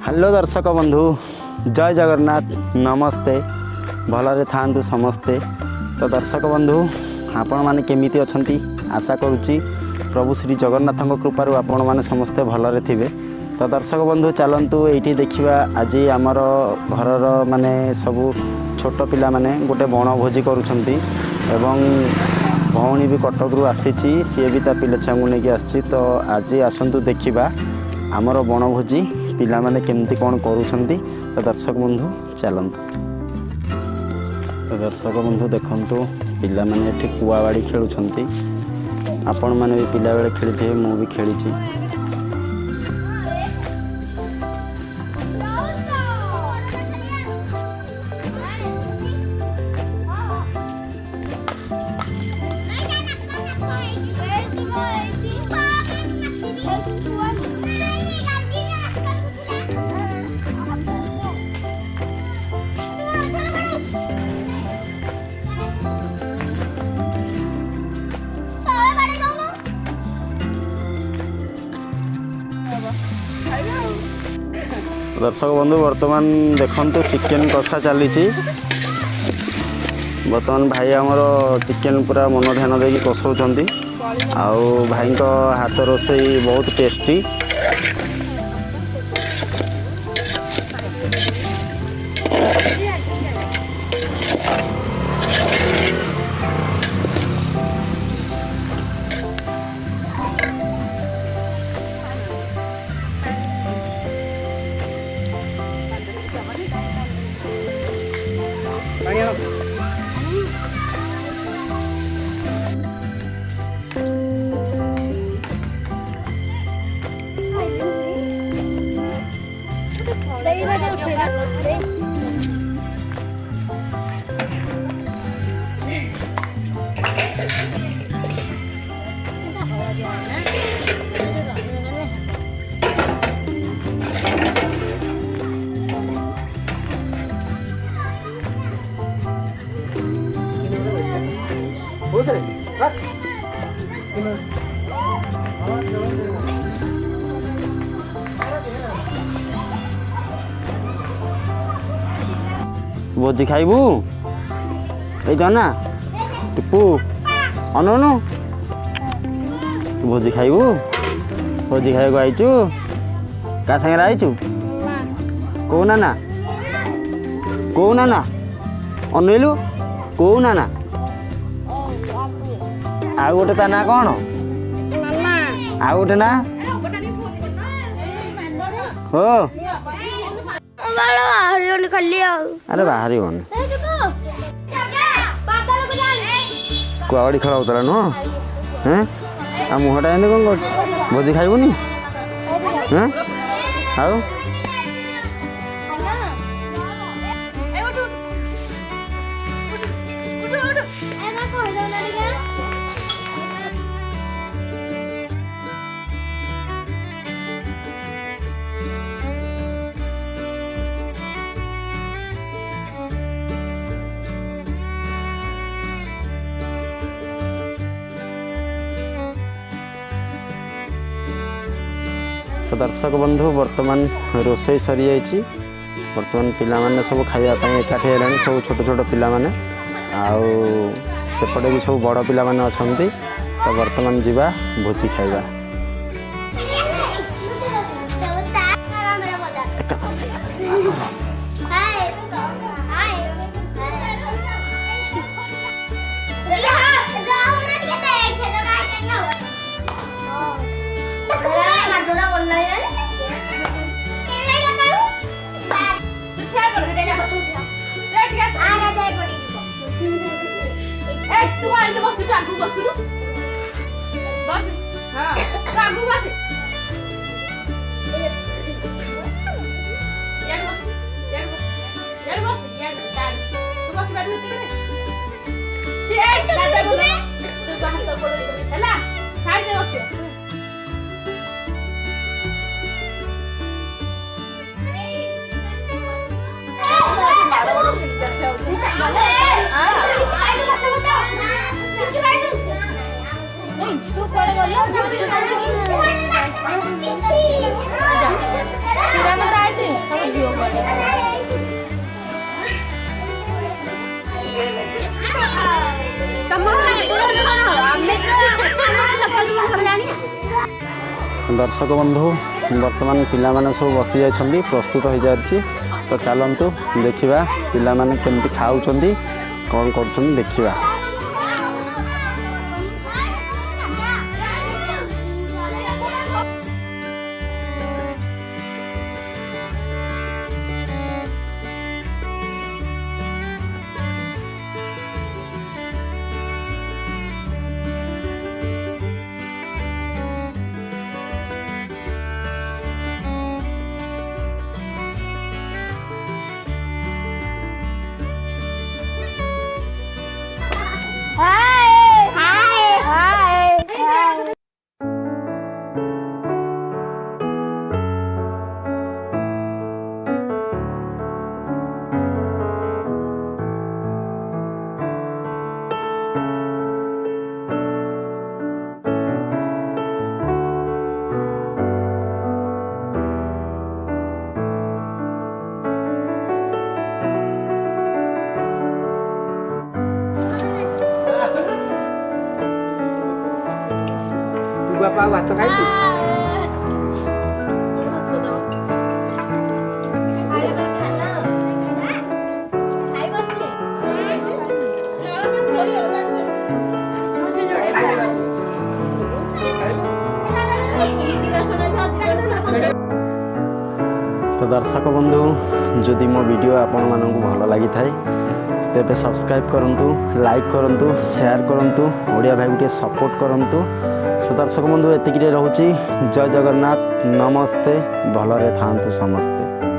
Hello दर्शक बंधु जय जगन्नाथ नमस्ते भलरे थांतु समस्ते। तो दर्शक बंधु आपण माने केमिति अछंती आशा करुच्ची प्रभु श्री जगन्नाथ कृपार आपण माने समस्ते भलरे थिबे। तो दर्शक बंधु चलतु ये देखा आज आमर घरर माने सबू छोट पिला माने गोटे बनभोजी करुछंती एवं भौणी भी कटक रु आसी सी भी ता पिला छुआ नहीं आसी। तो आज आसतु देखा आमर बनभोजी पिला माने केमती कौन करुछंती। तो दर्शक बंधु चलतु। तो दर्शक बंधु देखंतु पिला माने एठी कुआबाड़ी खेलुछंती। आपण माने भी पिला बेले खेली मु भी खेली। दर्शक बंधु बर्तमान देखंतु चिकेन कषा चली। बर्तमान भाई आमर चिकेन पूरा मन ध्यान देकी कषाउछंती। आउ भाई को हाथ रोसई बहुत टेस्टी। भोजी खाइबू ना टिपू अनु भोजी खाइबू। भोजी खाइबू आईचु का संगे आईचु कौ ना अनइलु कौ ना आ गोटे ता ना कौन आ गोटे ना हो अरे बाहरी कुआड़ी खेल होता नुह हैं आ मुहटा एंत कौन कर भोजी खाइबुनी हैं आउ तो दर्शक बंधु बर्तमान रोसई सरी जाइए। बर्तमान पिला माने सब खाइबा एकाठी है सब छोट छोट पिला माने आउ सेपटे भी सब बड़ पिला माने अछंती। तो बर्तमान जीवा भोजी खाइबा। श्रीराम दर्शक बंधु बर्तमान पिलामाने सब बसी जाइछन्ती प्रस्तुत हो जाइछि तो चलतु देखा पिलामाने केमती खाउछन्ती कौन कर देखा। बापा भात खाइछु तो दर्शक बंधु जदि मो वीडियो आपण मानक भल लगी थाए तेबे सब्सक्राइब करंतु लाइक करंतु शेयर करंतु ओडिया भाई गुटे सपोर्ट करंतु। तो दर्शक बंधु एतिक रोचे जय जगन्नाथ नमस्ते भलरे थांतु समस्ते।